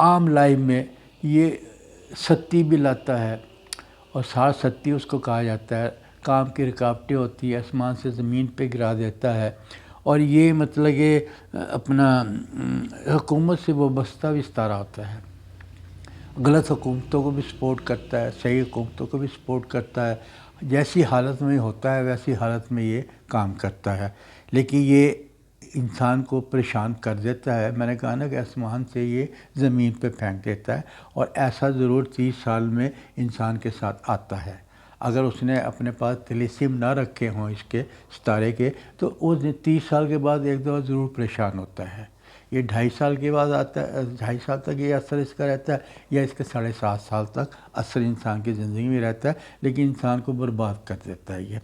عام لائف میں یہ ستی بھی لاتا ہے، اور 60 اس کو کہا جاتا ہے، کام کی رکاوٹیں ہوتی ہے، آسمان سے زمین پہ گرا دیتا ہے، اور یہ مطلب کہ اپنا حکومت سے وابستہ بھی ستارہ ہوتا ہے، غلط حکومتوں کو بھی سپورٹ کرتا ہے، صحیح حکومتوں کو بھی سپورٹ کرتا ہے، جیسی حالت میں ہوتا ہے ویسی حالت میں یہ کام کرتا ہے، لیکن یہ انسان کو پریشان کر دیتا ہے۔ میں نے کہا نا کہ آسمان سے یہ زمین پہ پھینک دیتا ہے، اور ایسا ضرور 30 سال میں انسان کے ساتھ آتا ہے۔ اگر اس نے اپنے پاس طلسم نہ رکھے ہوں اس کے ستارے کے، تو وہ 30 سال کے بعد ایک دفعہ ضرور پریشان ہوتا ہے۔ یہ 2.5 سال کے بعد آتا ہے، 2.5 سال تک یہ اثر اس کا رہتا ہے، یا اس کے 7.5 سال تک اثر انسان کی زندگی میں رہتا ہے، لیکن انسان کو برباد کر دیتا ہے۔ یہ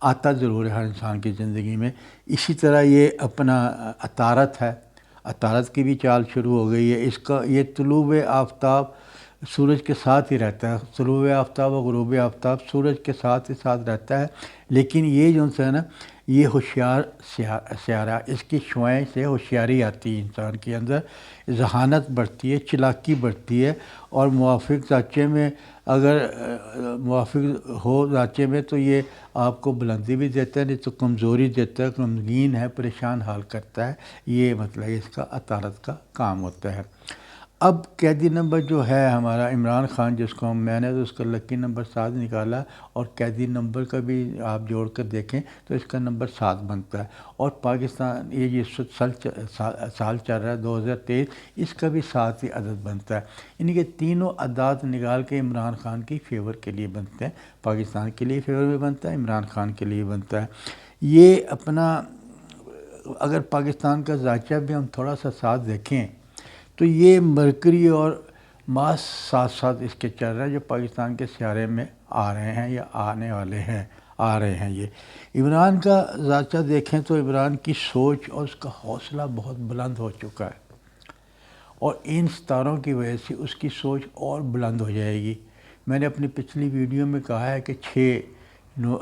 آتا ضرور ہے ہر انسان کی زندگی میں۔ اسی طرح یہ اپنا عطارد ہے، عطارد کی بھی چال شروع ہو گئی ہے۔ اس کا یہ طلوع آفتاب سورج کے ساتھ ہی رہتا ہے، طلوع آفتاب اور غروب آفتاب سورج کے ساتھ ہی ساتھ رہتا ہے، لیکن یہ جو ہے نا، یہ ہوشیار سیارہ، اس کی شعاعیں سے ہوشیاری آتی ہے انسان کے اندر، ذہانت بڑھتی ہے، چلاکی بڑھتی ہے، اور موافق ذاچے میں اگر موافق ہو ذاچے میں تو یہ آپ کو بلندی بھی دیتا ہے، نہیں تو کمزوری دیتا ہے، غمگین ہے، پریشان حال کرتا ہے۔ یہ مطلب اس کا عطارد کا کام ہوتا ہے۔ اب قیدی نمبر جو ہے ہمارا عمران خان، جس کو میں نے تو اس کا لکی نمبر 7 نکالا، اور قیدی نمبر کا بھی آپ جوڑ کر دیکھیں تو اس کا نمبر 7 بنتا ہے، اور پاکستان یہ جس سال چل رہا ہے 2023، اس کا بھی 7 ہی عدد بنتا ہے۔ یعنی کہ تینوں اعداد نکال کے عمران خان کی فیور کے لیے بنتے ہیں، پاکستان کے لیے فیور میں بنتا ہے، عمران خان کے لیے بنتا ہے۔ یہ اپنا اگر پاکستان کا ذائچہ بھی ہم تھوڑا سا ساتھ دیکھیں تو یہ مرکری اور ماس ساتھ ساتھ اس کے چل رہے ہیں، جو پاکستان کے سیارے میں آ رہے ہیں یا آنے والے ہیں، آ رہے ہیں۔ یہ عمران کا ذائچہ دیکھیں تو عمران کی سوچ اور اس کا حوصلہ بہت بلند ہو چکا ہے، اور ان ستاروں کی وجہ سے اس کی سوچ اور بلند ہو جائے گی۔ میں نے اپنی پچھلی ویڈیو میں کہا ہے کہ 6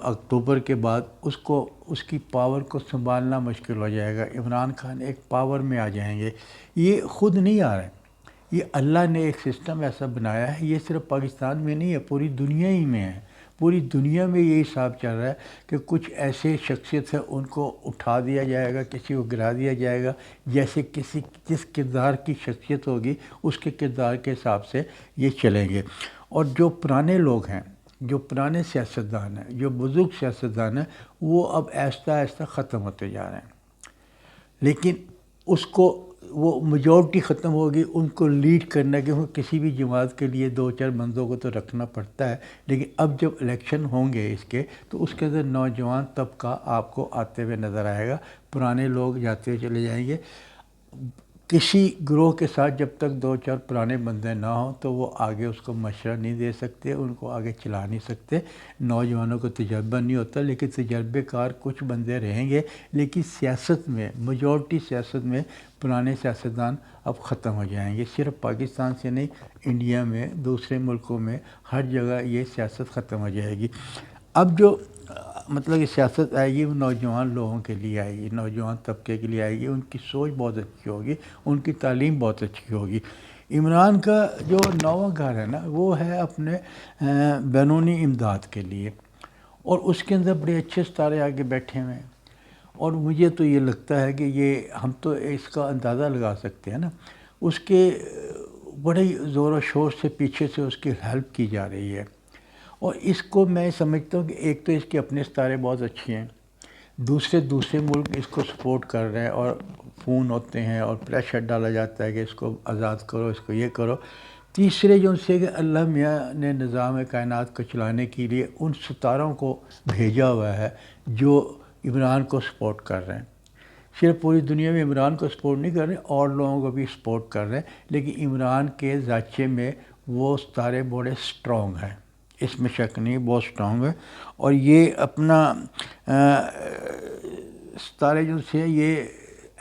اکتوبر کے بعد اس کی پاور کو سنبھالنا مشکل ہو جائے گا۔ عمران خان ایک پاور میں آ جائیں گے۔ یہ خود نہیں آ رہے، یہ اللہ نے ایک سسٹم ایسا بنایا ہے، یہ صرف پاکستان میں نہیں ہے، پوری دنیا ہی میں ہے۔ پوری دنیا میں یہی حساب چل رہا ہے کہ کچھ ایسے شخصیت ہیں، ان کو اٹھا دیا جائے گا، کسی کو گرا دیا جائے گا، جیسے جس کردار کی شخصیت ہوگی اس کے کردار کے حساب سے یہ چلیں گے۔ اور جو پرانے لوگ ہیں، جو پرانے سیاستدان ہیں، جو بزرگ سیاستدان ہیں، وہ اب آہستہ آہستہ ختم ہوتے جا رہے ہیں، لیکن اس کو وہ میجورٹی ختم ہوگی، ان کو لیڈ کرنا، کہ کسی بھی جماعت کے لیے 2-4 بندوں کو تو رکھنا پڑتا ہے، لیکن اب جب الیکشن ہوں گے اس کے، تو اس کے اندر نوجوان طبقہ آپ کو آتے ہوئے نظر آئے گا، پرانے لوگ جاتے ہوئے چلے جائیں گے۔ کسی گروہ کے ساتھ جب تک 2-4 پرانے بندے نہ ہوں تو وہ آگے اس کو مشورہ نہیں دے سکتے، ان کو آگے چلا نہیں سکتے۔ نوجوانوں کو تجربہ نہیں ہوتا، لیکن تجربے کار کچھ بندے رہیں گے، لیکن سیاست میں میجورٹی سیاست میں پرانے سیاستدان اب ختم ہو جائیں گے۔ صرف پاکستان سے نہیں، انڈیا میں، دوسرے ملکوں میں، ہر جگہ یہ سیاست ختم ہو جائے گی۔ اب جو مطلب کہ سیاست آئے گی وہ نوجوان لوگوں کے لیے آئے گی، نوجوان طبقے کے لیے آئے گی، ان کی سوچ بہت اچھی ہوگی، ان کی تعلیم بہت اچھی ہوگی۔ عمران کا جو 9واں گھر ہے نا، وہ ہے اپنے بیرونی امداد کے لیے، اور اس کے اندر بڑے اچھے ستارے آگے بیٹھے ہوئے ہیں، اور مجھے تو یہ لگتا ہے کہ یہ ہم تو اس کا اندازہ لگا سکتے ہیں نا، اس کے بڑے زور و شور سے پیچھے سے اس کی ہیلپ کی جا رہی ہے، اور اس کو میں سمجھتا ہوں کہ ایک تو اس کے اپنے ستارے بہت اچھے ہیں، دوسرے ملک اس کو سپورٹ کر رہے ہیں، اور فون ہوتے ہیں اور پریشر ڈالا جاتا ہے کہ اس کو آزاد کرو، اس کو یہ کرو۔ تیسرے جو سے کہ اللہ میاں نے نظام کائنات کو چلانے کے لیے ان ستاروں کو بھیجا ہوا ہے جو عمران کو سپورٹ کر رہے ہیں۔ صرف پوری دنیا میں عمران کو سپورٹ نہیں کر رہے، اور لوگوں کو بھی سپورٹ کر رہے ہیں، لیکن عمران کے ذائچے میں وہ ستارے بڑے سٹرونگ ہیں، اس میں شک نہیں، بہت سٹرونگ ہے۔ اور یہ اپنا ستارے جو سے یہ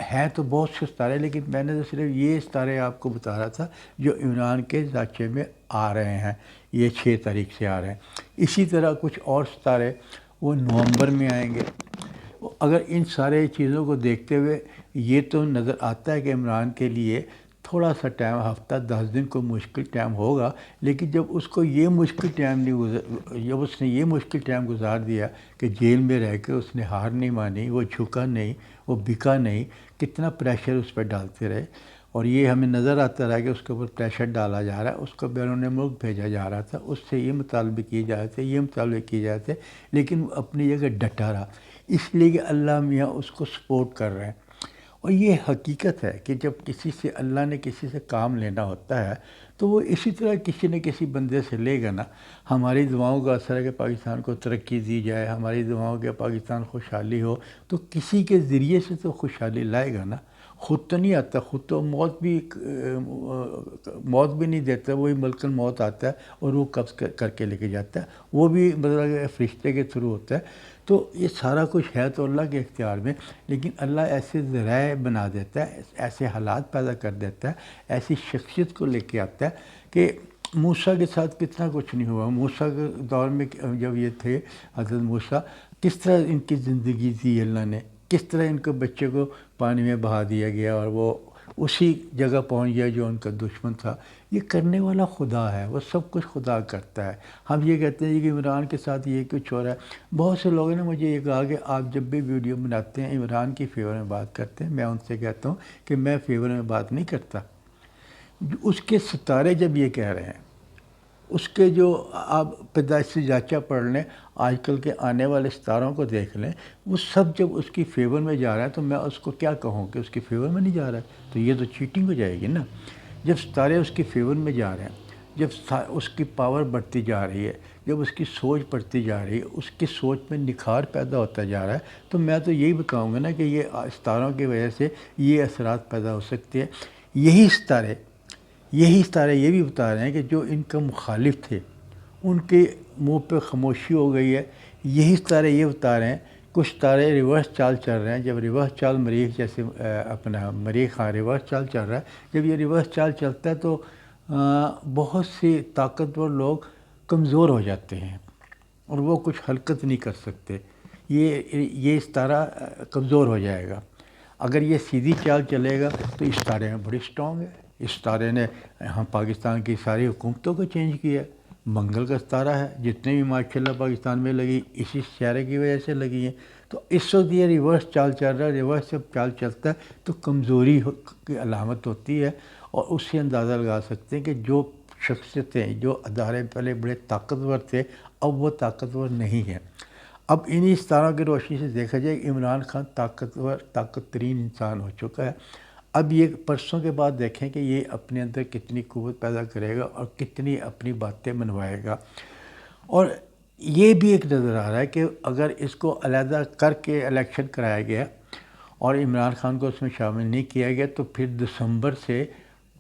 ہیں تو بہت سے ستارے، لیکن میں نے تو صرف یہ ستارے آپ کو بتا رہا تھا جو عمران کے ذائچے میں آ رہے ہیں، یہ 6 تاریخ سے آ رہے ہیں۔ اسی طرح کچھ اور ستارے وہ نومبر میں آئیں گے۔ اگر ان سارے چیزوں کو دیکھتے ہوئے یہ تو نظر آتا ہے کہ عمران کے لیے تھوڑا سا ٹائم، ہفتہ 10 دن کو مشکل ٹائم ہوگا، لیکن جب اس کو یہ مشکل ٹائم جب اس نے یہ مشکل ٹائم گزار دیا کہ جیل میں رہ کے اس نے ہار نہیں مانی، وہ جھکا نہیں، وہ بکا نہیں، کتنا پریشر اس پہ ڈالتے رہے، اور یہ ہمیں نظر آتا رہا کہ اس کے اوپر پریشر ڈالا جا رہا ہے، اس کو بیرون ملک بھیجا جا رہا تھا، اس سے یہ مطالبے کیے جا رہے تھے، یہ مطالبے کیے جا رہے تھے، لیکن وہ اپنی جگہ ڈٹا رہا، اس لیے کہ اللہ میاں اس کو سپورٹ کر رہے ہیں۔ اور یہ حقیقت ہے کہ جب کسی سے اللہ نے کسی سے کام لینا ہوتا ہے تو وہ اسی طرح کسی نہ کسی بندے سے لے گا نا۔ ہماری دعاؤں کا اثر ہے کہ پاکستان کو ترقی دی جائے، ہماری دعاؤں کے پاکستان خوشحالی ہو، تو کسی کے ذریعے سے تو خوشحالی لائے گا نا، خود تو نہیں آتا، خود تو موت بھی نہیں دیتا، وہی ملک الموت آتا ہے اور وہ قبض کر کے لے کے جاتا ہے، وہ بھی مطلب فرشتے کے تھرو ہوتا ہے۔ تو یہ سارا کچھ ہے تو اللہ کے اختیار میں، لیکن اللہ ایسے ذرائع بنا دیتا ہے، ایسے حالات پیدا کر دیتا ہے، ایسی شخصیت کو لے کے آتا ہے کہ موسیٰ کے ساتھ کتنا کچھ نہیں ہوا۔ موسیٰ کے دور میں جب یہ تھے حضرت موسیٰ، کس طرح ان کی زندگی دی اللہ نے، کس طرح ان کو بچے کو پانی میں بہا دیا گیا اور وہ اسی جگہ پہنچ گیا جو ان کا دشمن تھا۔ یہ کرنے والا خدا ہے، وہ سب کچھ خدا کرتا ہے۔ ہم یہ کہتے ہیں کہ عمران کے ساتھ یہ کچھ ہو رہا ہے۔ بہت سے لوگوں نے مجھے یہ کہا کہ آپ جب بھی ویڈیو بناتے ہیں عمران کی فیور میں بات کرتے ہیں، میں ان سے کہتا ہوں کہ میں فیور میں بات نہیں کرتا۔ اس کے ستارے جب یہ کہہ رہے ہیں، اس کے جو آپ پیدائش سے جانچہ پڑھ لیں، آج کل کے آنے والے ستاروں کو دیکھ لیں، وہ سب جب اس کی فیور میں جا رہا ہے تو میں اس کو کیا کہوں کہ اس کی فیور میں نہیں جا رہا ہے؟ تو یہ تو چیٹنگ ہو جائے گی نا۔ جب ستارے اس کی فیور میں جا رہے ہیں، جب اس کی پاور بڑھتی جا رہی ہے، جب اس کی سوچ بڑھتی جا رہی ہے، اس کی سوچ میں نکھار پیدا ہوتا جا رہا ہے، تو میں تو یہی بتاؤں گا نا کہ یہ ستاروں کی وجہ سے یہ اثرات پیدا ہو سکتے ہیں۔ یہی ستارے یہ بھی بتا رہے ہیں کہ جو ان کا مخالف تھے ان کے منہ پہ خاموشی ہو گئی ہے۔ یہی ستارے یہ بتا رہے ہیں، کچھ ستارے ریورس چال چل رہے ہیں۔ جب ریورس چال مریخ جیسے مریخ ریورس چال چل رہا ہے، جب یہ ریورس چال چلتا ہے تو بہت سے طاقتور لوگ کمزور ہو جاتے ہیں اور وہ کچھ حرکت نہیں کر سکتے، یہ ستارہ کمزور ہو جائے گا۔ اگر یہ سیدھی چال چلے گا تو اس ستارے میں بڑی سٹرونگ ہے، اس ستارے نے ہم پاکستان کی ساری حکومتوں کو چینج کیا ہے۔ منگل کا ستارہ ہے، جتنے بھی ماشاءاللہ پاکستان میں لگی اسی ستارے کی وجہ سے لگی ہیں۔ تو اس وقت یہ ریورس چال چل رہا ہے، ریورس جب چال چلتا ہے تو کمزوری کی علامت ہوتی ہے، اور اس سے اندازہ لگا سکتے ہیں کہ جو شخصیتیں، جو ادارے پہلے بڑے طاقتور تھے اب وہ طاقتور نہیں ہیں۔ اب انہی ستاروں کی روشنی سے دیکھا جائے کہ عمران خان طاقت ترین انسان ہو چکا ہے۔ اب یہ پرسوں کے بعد دیکھیں کہ یہ اپنے اندر کتنی قوت پیدا کرے گا اور کتنی اپنی باتیں منوائے گا۔ اور یہ بھی ایک نظر آ رہا ہے کہ اگر اس کو علیحدہ کر کے الیکشن کرایا گیا اور عمران خان کو اس میں شامل نہیں کیا گیا تو پھر دسمبر سے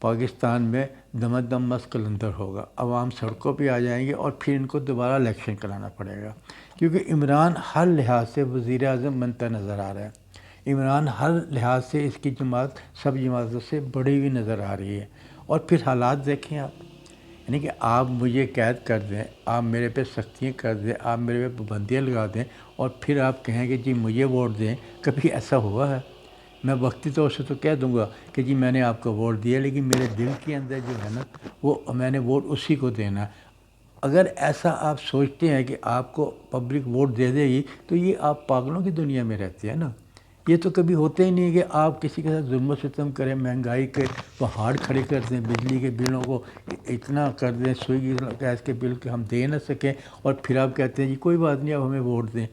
پاکستان میں دم دم مست قلندر ہوگا، عوام سڑکوں پہ آ جائیں گے اور پھر ان کو دوبارہ الیکشن کرانا پڑے گا، کیونکہ عمران ہر لحاظ سے وزیر اعظم بنتا نظر آ رہا ہے۔ عمران ہر لحاظ سے اس کی جماعت سب جماعتوں سے بڑی ہوئی نظر آ رہی ہے۔ اور پھر حالات دیکھیں آپ، یعنی کہ آپ مجھے قید کر دیں، آپ میرے پہ سختیاں کر دیں، آپ میرے پہ پابندیاں لگا دیں اور پھر آپ کہیں کہ جی مجھے ووٹ دیں، کبھی ایسا ہوا ہے؟ میں وقتی طور سے تو کہہ دوں گا کہ جی میں نے آپ کو ووٹ دیا، لیکن میرے دل کے اندر جو ہے نا وہ میں نے ووٹ اسی کو دینا ہے۔ اگر ایسا آپ سوچتے ہیں کہ آپ کو پبلک ووٹ دے دے گی تو یہ آپ پاگلوں کی دنیا میں رہتے ہیں نا۔ یہ تو کبھی ہوتا ہی نہیں کہ آپ کسی کے ساتھ ظلم و ستم کریں، مہنگائی کے پہاڑ کھڑے کر دیں، بجلی کے بلوں کو اتنا کر دیں، سوئی گیس کے بل کے ہم دے نہ سکیں، اور پھر آپ کہتے ہیں جی کوئی بات نہیں، اب ہمیں ووٹ دیں۔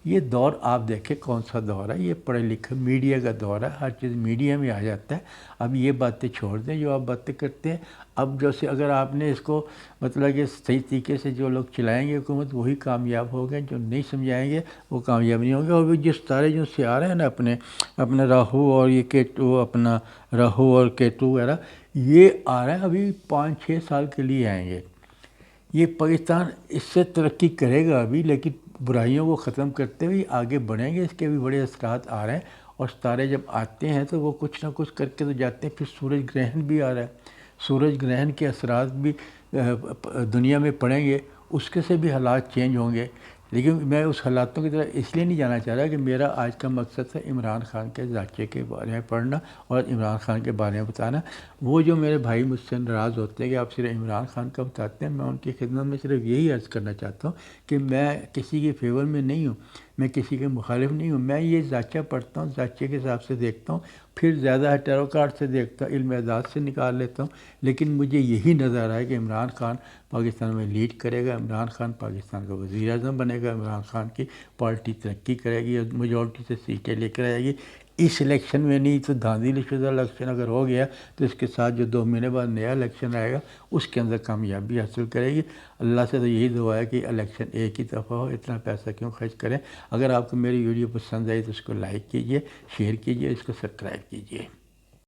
یہ دور آپ دیکھیں کون سا دور ہے، یہ پڑھے لکھے میڈیا کا دور ہے، ہر چیز میڈیا میں آ جاتا ہے۔ اب یہ باتیں چھوڑ دیں جو آپ باتیں کرتے ہیں۔ اب جیسے اگر آپ نے اس کو مطلب کہ صحیح طریقے سے جو لوگ چلائیں گے حکومت وہی کامیاب ہو گئے، جو نہیں سمجھائیں گے وہ کامیاب نہیں ہوں گے۔ اور جس ستارے جو سے آ رہے ہیں نا اپنا راہو اور یہ کیتو، اپنا راہو اور کیتو وغیرہ، یہ آ رہے ہیں ابھی 5-6 سال کے لیے آئیں گے۔ یہ پاکستان اس سے ترقی کرے گا ابھی، لیکن برائیوں کو ختم کرتے ہوئے آگے بڑھیں گے، اس کے بھی بڑے اثرات آ رہے ہیں۔ اور ستارے جب آتے ہیں تو وہ کچھ نہ کچھ کر کے تو جاتے ہیں۔ پھر سورج گرہن بھی آ رہا ہے، سورج گرہن کے اثرات بھی دنیا میں پڑیں گے، اس کے سے بھی حالات چینج ہوں گے۔ لیکن میں اس حالاتوں کی طرح اس لیے نہیں جانا چاہ رہا کہ میرا آج کا مقصد تھا عمران خان کے ذاچے کے بارے میں پڑھنا اور عمران خان کے بارے میں بتانا۔ وہ جو میرے بھائی مجھ سے ناراض ہوتے ہیں کہ آپ صرف عمران خان کا بتاتے ہیں، میں ان کی خدمت میں صرف یہی عرض کرنا چاہتا ہوں کہ میں کسی کے فیور میں نہیں ہوں، میں کسی کے مخالف نہیں ہوں، میں یہ ذاچہ پڑھتا ہوں، ذاچے کے حساب سے دیکھتا ہوں، پھر زیادہ ہیٹروکارٹ سے دیکھتا ہوں، علم اعداد سے نکال لیتا ہوں، لیکن مجھے یہی نظر آیا کہ عمران خان پاکستان میں لیڈ کرے گا، عمران خان پاکستان کا وزیر اعظم بنے گا، عمران خان کی پارٹی ترقی کرے گی اور میجورٹی سے سیٹیں لے کر آئے گی۔ اس الیکشن میں نہیں تو دھاندلی شدہ الیکشن اگر ہو گیا تو اس کے ساتھ جو 2 مہینے بعد نیا الیکشن آئے گا اس کے اندر کامیابی حاصل کرے گی۔ اللہ سے تو یہی دعا ہے کہ الیکشن ایک ہی دفعہ ہو، اتنا پیسہ کیوں خرچ کریں۔ اگر آپ کو میری ویڈیو پسند آئی تو اس کو لائک کیجئے، شیئر کیجئے، اس کو سبسکرائب کیجئے۔